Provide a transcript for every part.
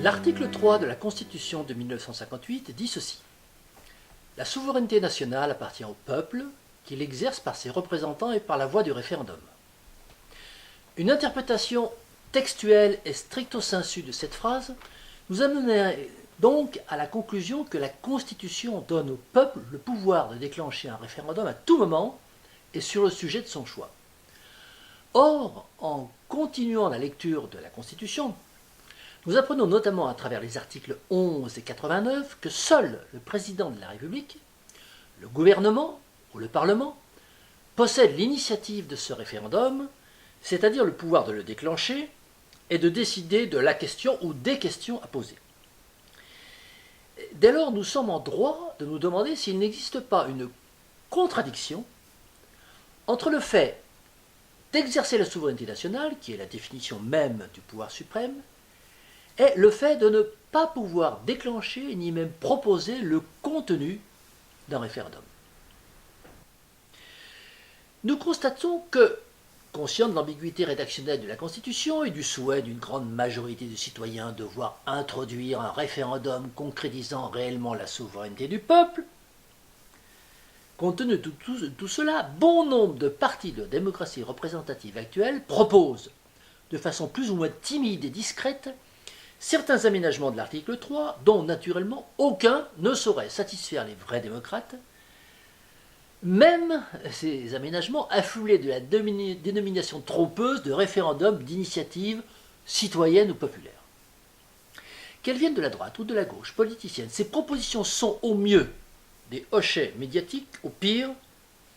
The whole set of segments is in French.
L'article 3 de la Constitution de 1958 dit ceci. La souveraineté nationale appartient au peuple, qui l'exerce par ses représentants et par la voie du référendum. Une interprétation textuelle et stricto sensu de cette phrase nous amènerait donc à la conclusion que la Constitution donne au peuple le pouvoir de déclencher un référendum à tout moment et sur le sujet de son choix. Or, en continuant la lecture de la Constitution, nous apprenons notamment à travers les articles 11 et 89 que seul le président de la République, le gouvernement ou le Parlement possède l'initiative de ce référendum, c'est-à-dire le pouvoir de le déclencher et de décider de la question ou des questions à poser. Dès lors, nous sommes en droit de nous demander s'il n'existe pas une contradiction entre le fait d'exercer la souveraineté nationale, qui est la définition même du pouvoir suprême, et le fait de ne pas pouvoir déclencher ni même proposer le contenu d'un référendum. Nous constatons que, conscients de l'ambiguïté rédactionnelle de la Constitution et du souhait d'une grande majorité de citoyens de voir introduire un référendum concrétisant réellement la souveraineté du peuple, compte tenu de tout cela, bon nombre de partis de démocratie représentative actuelle proposent, de façon plus ou moins timide et discrète, certains aménagements de l'article 3, dont naturellement aucun ne saurait satisfaire les vrais démocrates, même ces aménagements affublés de la dénomination trompeuse de référendum d'initiative citoyenne ou populaire. Qu'elles viennent de la droite ou de la gauche politicienne, ces propositions sont au mieux des hochets médiatiques, au pire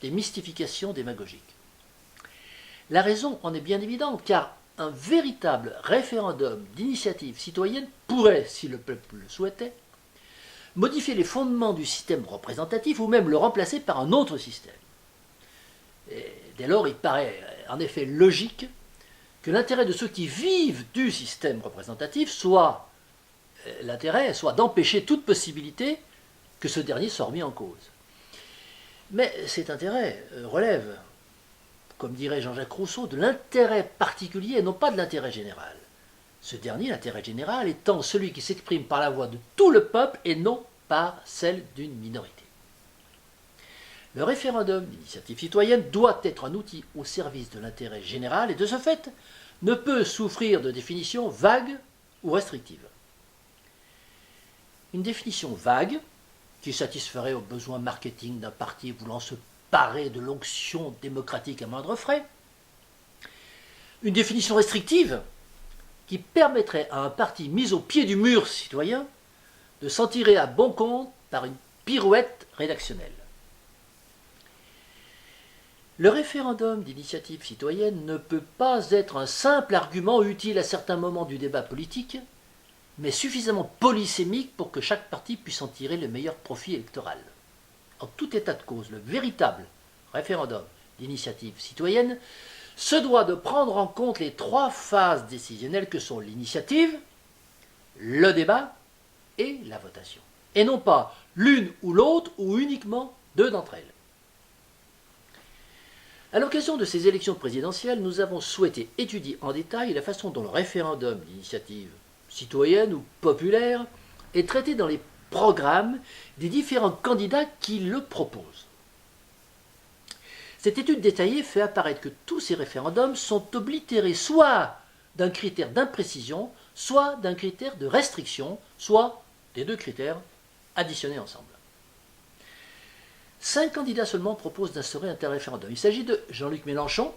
des mystifications démagogiques. La raison en est bien évidente, car un véritable référendum d'initiative citoyenne pourrait, si le peuple le souhaitait, modifier les fondements du système représentatif ou même le remplacer par un autre système. Et dès lors, il paraît en effet logique que l'intérêt de ceux qui vivent du système représentatif soit d'empêcher toute possibilité que ce dernier soit remis en cause. Mais cet intérêt relève, comme dirait Jean-Jacques Rousseau, de l'intérêt particulier et non pas de l'intérêt général. Ce dernier, l'intérêt général, étant celui qui s'exprime par la voix de tout le peuple et non par celle d'une minorité. Le référendum d'initiative citoyenne doit être un outil au service de l'intérêt général et de ce fait ne peut souffrir de définition vague ou restrictive. Une définition vague, qui satisferait aux besoins marketing d'un parti voulant se parer de l'onction démocratique à moindre frais. Une définition restrictive, qui permettrait à un parti mis au pied du mur citoyen de s'en tirer à bon compte par une pirouette rédactionnelle. Le référendum d'initiative citoyenne ne peut pas être un simple argument utile à certains moments du débat politique, mais suffisamment polysémique pour que chaque parti puisse en tirer le meilleur profit électoral. En tout état de cause, le véritable référendum d'initiative citoyenne se doit de prendre en compte les trois phases décisionnelles que sont l'initiative, le débat et la votation, et non pas l'une ou l'autre ou uniquement deux d'entre elles. À l'occasion de ces élections présidentielles, nous avons souhaité étudier en détail la façon dont le référendum d'initiative citoyenne ou populaire est traité dans les programmes des différents candidats qui le proposent. Cette étude détaillée fait apparaître que tous ces référendums sont oblitérés soit d'un critère d'imprécision, soit d'un critère de restriction, soit des deux critères additionnés ensemble. 5 candidats seulement proposent d'instaurer un tel référendum. Il s'agit de Jean-Luc Mélenchon,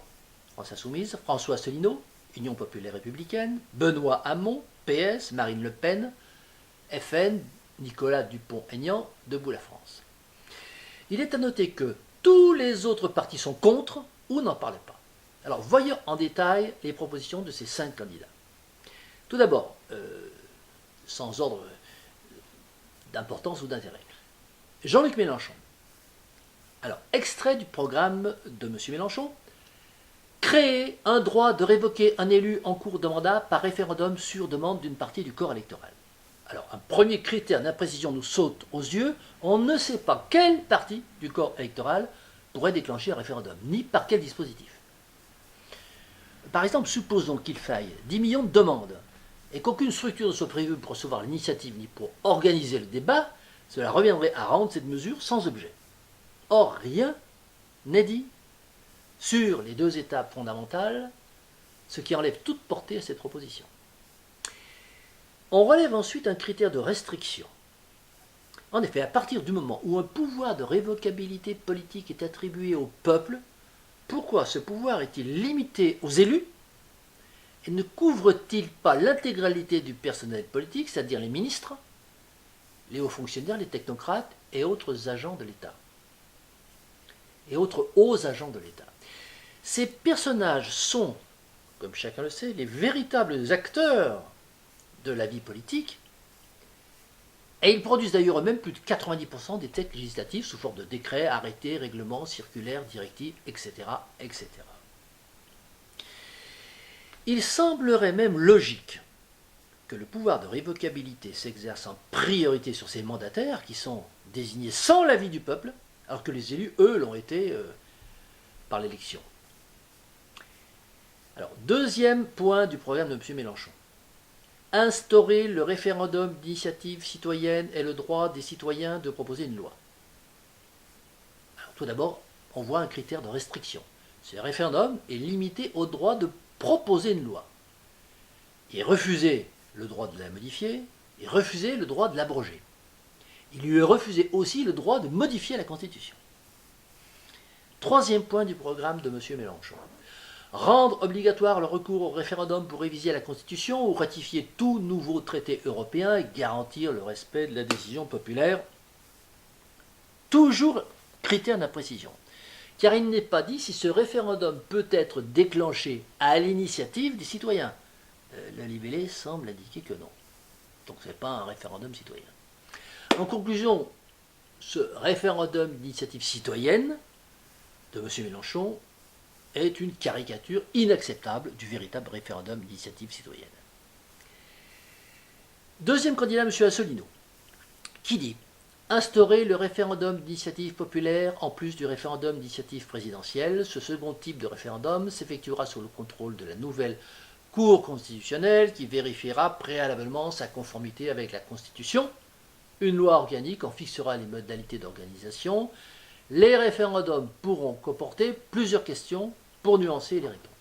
France Insoumise, François Asselineau, Union populaire républicaine, Benoît Hamon, PS, Marine Le Pen, FN, Nicolas Dupont-Aignan, Debout la France. Il est à noter que tous les autres partis sont contre ou n'en parlent pas. Alors voyons en détail les propositions de ces 5 candidats. Tout d'abord, sans ordre d'importance ou d'intérêt, Jean-Luc Mélenchon. Alors, extrait du programme de M. Mélenchon, créer un droit de révoquer un élu en cours de mandat par référendum sur demande d'une partie du corps électoral. Alors, un premier critère d'imprécision nous saute aux yeux. On ne sait pas quelle partie du corps électoral pourrait déclencher un référendum, ni par quel dispositif. Par exemple, supposons qu'il faille 10 millions de demandes et qu'aucune structure ne soit prévue pour recevoir l'initiative ni pour organiser le débat, cela reviendrait à rendre cette mesure sans objet. Or, rien n'est dit sur les deux étapes fondamentales, ce qui enlève toute portée à cette proposition. On relève ensuite un critère de restriction. En effet, à partir du moment où un pouvoir de révocabilité politique est attribué au peuple, pourquoi ce pouvoir est-il limité aux élus et ne couvre-t-il pas l'intégralité du personnel politique, c'est-à-dire les ministres, les hauts fonctionnaires, les technocrates et autres agents de l'État et autres hauts agents de l'État? Ces personnages sont, comme chacun le sait, les véritables acteurs de la vie politique, et ils produisent d'ailleurs eux-mêmes plus de 90% des textes législatifs sous forme de décrets, arrêtés, règlements, circulaires, directives, etc., etc. Il semblerait même logique que le pouvoir de révocabilité s'exerce en priorité sur ces mandataires qui sont désignés sans l'avis du peuple, alors que les élus, eux, l'ont été par l'élection. Alors, deuxième point du programme de M. Mélenchon. Instaurer le référendum d'initiative citoyenne et le droit des citoyens de proposer une loi. Alors, tout d'abord, on voit un critère de restriction. Ce référendum est limité au droit de proposer une loi. Et refuser le droit de la modifier, et refuser le droit de l'abroger. Il lui est refusé aussi le droit de modifier la Constitution. Troisième point du programme de M. Mélenchon. Rendre obligatoire le recours au référendum pour réviser la Constitution ou ratifier tout nouveau traité européen et garantir le respect de la décision populaire. Toujours critère d'imprécision. Car il n'est pas dit si ce référendum peut être déclenché à l'initiative des citoyens. Le libellé semble indiquer que non. Donc ce n'est pas un référendum citoyen. En conclusion, ce référendum d'initiative citoyenne de M. Mélenchon est une caricature inacceptable du véritable référendum d'initiative citoyenne. Deuxième candidat, M. Asselineau, qui dit instaurer le référendum d'initiative populaire en plus du référendum d'initiative présidentielle. Ce second type de référendum s'effectuera sous le contrôle de la nouvelle Cour constitutionnelle qui vérifiera préalablement sa conformité avec la Constitution. Une loi organique en fixera les modalités d'organisation. Les référendums pourront comporter plusieurs questions pour nuancer les réponses.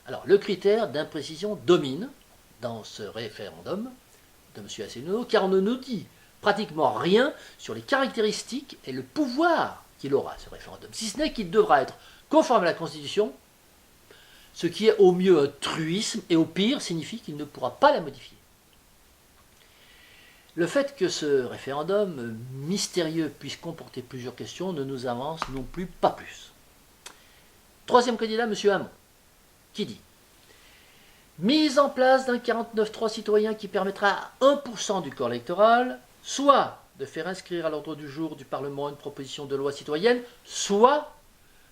Alors, le critère d'imprécision domine dans ce référendum de M. Asselineau, car on ne nous dit pratiquement rien sur les caractéristiques et le pouvoir qu'il aura, ce référendum, si ce n'est qu'il devra être conforme à la Constitution, ce qui est au mieux un truisme et au pire signifie qu'il ne pourra pas la modifier. Le fait que ce référendum mystérieux puisse comporter plusieurs questions ne nous avance non plus pas plus. Troisième candidat, M. Hamon, qui dit mise en place d'un 49.3 citoyen qui permettra à 1% du corps électoral, soit de faire inscrire à l'ordre du jour du Parlement une proposition de loi citoyenne, soit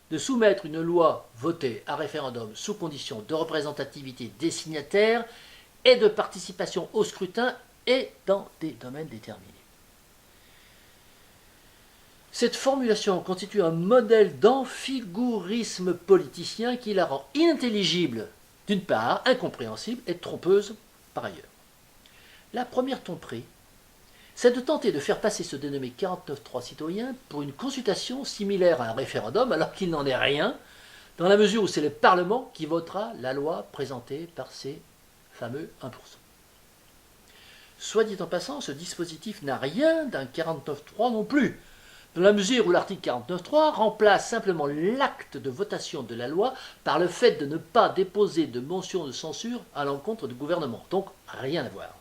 de soumettre une loi votée à référendum sous condition de représentativité des signataires et de participation au scrutin et dans des domaines déterminés. Cette formulation constitue un modèle d'enfigurisme politicien qui la rend inintelligible, d'une part, incompréhensible et trompeuse par ailleurs. La première tromperie, c'est de tenter de faire passer ce dénommé 49.3 citoyen pour une consultation similaire à un référendum, alors qu'il n'en est rien, dans la mesure où c'est le Parlement qui votera la loi présentée par ces fameux 1%. Soit dit en passant, ce dispositif n'a rien d'un 49.3 non plus, dans la mesure où l'article 49.3 remplace simplement l'acte de votation de la loi par le fait de ne pas déposer de motion de censure à l'encontre du gouvernement. Donc, rien à voir.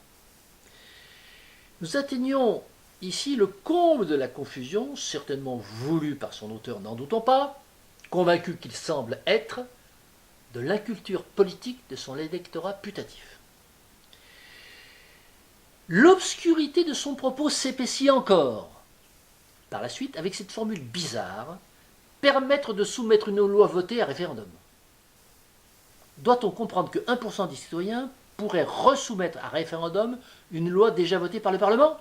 Nous atteignons ici le comble de la confusion, certainement voulue par son auteur, n'en doutons pas, convaincu qu'il semble être de l'inculture politique de son électorat putatif. L'obscurité de son propos s'épaissit encore. Par la suite, avec cette formule bizarre, permettre de soumettre une loi votée à référendum. Doit-on comprendre que 1% des citoyens pourraient resoumettre à référendum une loi déjà votée par le Parlement?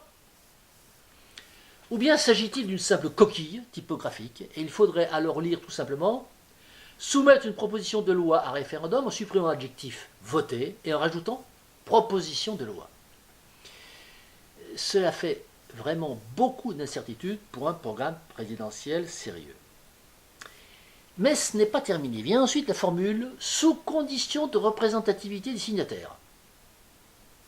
Ou bien s'agit-il d'une simple coquille typographique et il faudrait alors lire tout simplement soumettre une proposition de loi à référendum en supprimant l'adjectif voter et en rajoutant proposition de loi. Cela fait vraiment beaucoup d'incertitudes pour un programme présidentiel sérieux. Mais ce n'est pas terminé. Vient ensuite la formule « sous condition de représentativité des signataires ».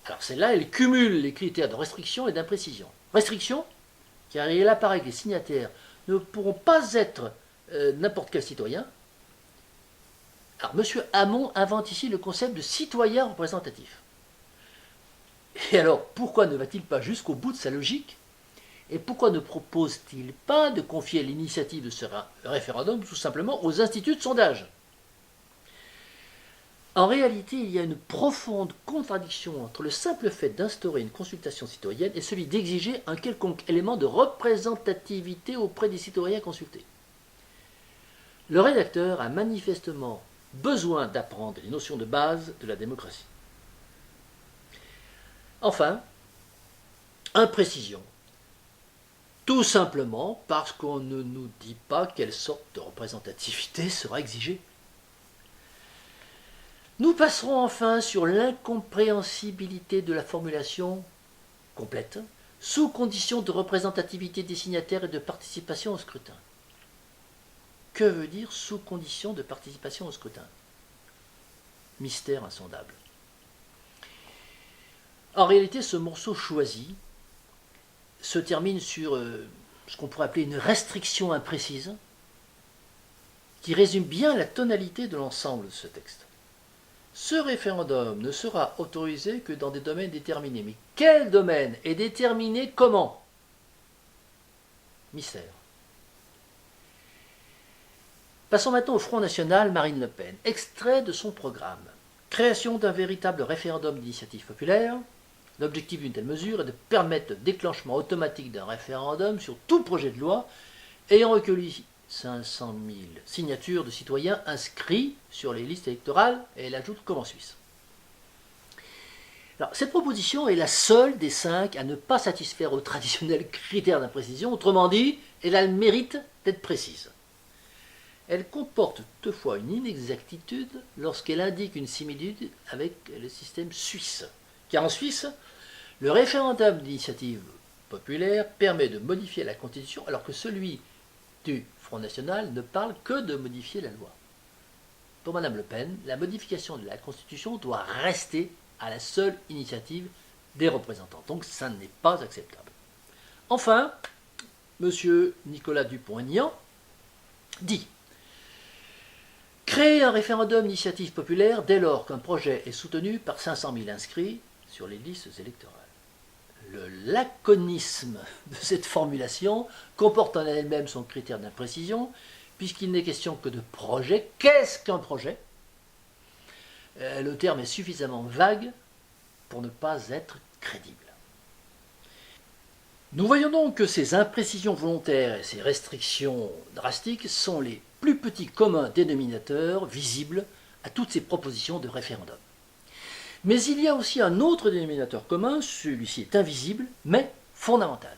Alors celle-là, elle cumule les critères de restriction et d'imprécision. Restriction, car il apparaît que les signataires ne pourront pas être n'importe quel citoyen. Alors M. Hamon invente ici le concept de citoyen représentatif. Et alors, pourquoi ne va-t-il pas jusqu'au bout de sa logique? Et pourquoi ne propose-t-il pas de confier l'initiative de ce référendum tout simplement aux instituts de sondage? En réalité, il y a une profonde contradiction entre le simple fait d'instaurer une consultation citoyenne et celui d'exiger un quelconque élément de représentativité auprès des citoyens consultés. Le rédacteur a manifestement besoin d'apprendre les notions de base de la démocratie. Enfin, imprécision. Tout simplement parce qu'on ne nous dit pas quelle sorte de représentativité sera exigée. Nous passerons enfin sur l'incompréhensibilité de la formulation complète, sous condition de représentativité des signataires et de participation au scrutin. Que veut dire sous condition de participation au scrutin? Mystère insondable. En réalité, ce morceau choisi se termine sur ce qu'on pourrait appeler une restriction imprécise qui résume bien la tonalité de l'ensemble de ce texte. Ce référendum ne sera autorisé que dans des domaines déterminés. Mais quel domaine est déterminé comment? Mystère. Passons maintenant au Front National, Marine Le Pen. Extrait de son programme. Création d'un véritable référendum d'initiative populaire. L'objectif d'une telle mesure est de permettre le déclenchement automatique d'un référendum sur tout projet de loi ayant recueilli 500 000 signatures de citoyens inscrits sur les listes électorales, et elle ajoute comme en Suisse. Alors, cette proposition est la seule des 5 à ne pas satisfaire aux traditionnels critères d'imprécision, autrement dit, elle a le mérite d'être précise. Elle comporte toutefois une inexactitude lorsqu'elle indique une similitude avec le système suisse. Car en Suisse, le référendum d'initiative populaire permet de modifier la Constitution alors que celui du Front National ne parle que de modifier la loi. Pour Mme Le Pen, la modification de la Constitution doit rester à la seule initiative des représentants. Donc ça n'est pas acceptable. Enfin, M. Nicolas Dupont-Aignan dit « Créer un référendum d'initiative populaire dès lors qu'un projet est soutenu par 500 000 inscrits sur les listes électorales. » Le laconisme de cette formulation comporte en elle-même son critère d'imprécision, puisqu'il n'est question que de projet. Qu'est-ce qu'un projet? Le terme est suffisamment vague pour ne pas être crédible. Nous voyons donc que ces imprécisions volontaires et ces restrictions drastiques sont les plus petits communs dénominateurs visibles à toutes ces propositions de référendum. Mais il y a aussi un autre dénominateur commun, celui-ci est invisible, mais fondamental.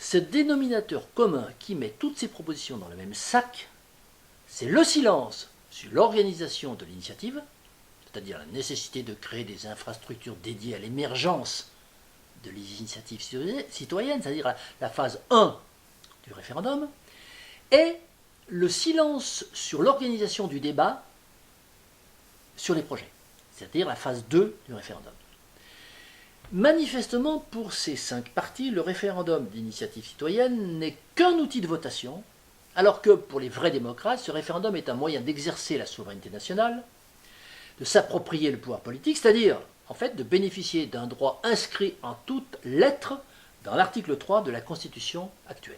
Ce dénominateur commun qui met toutes ces propositions dans le même sac, c'est le silence sur l'organisation de l'initiative, c'est-à-dire la nécessité de créer des infrastructures dédiées à l'émergence de l'initiative citoyenne, c'est-à-dire la phase 1 du référendum, et le silence sur l'organisation du débat sur les projets, c'est-à-dire la phase 2 du référendum. Manifestement, pour ces 5 parties, le référendum d'initiative citoyenne n'est qu'un outil de votation, alors que pour les vrais démocrates, ce référendum est un moyen d'exercer la souveraineté nationale, de s'approprier le pouvoir politique, c'est-à-dire, en fait, de bénéficier d'un droit inscrit en toutes lettres dans l'article 3 de la Constitution actuelle.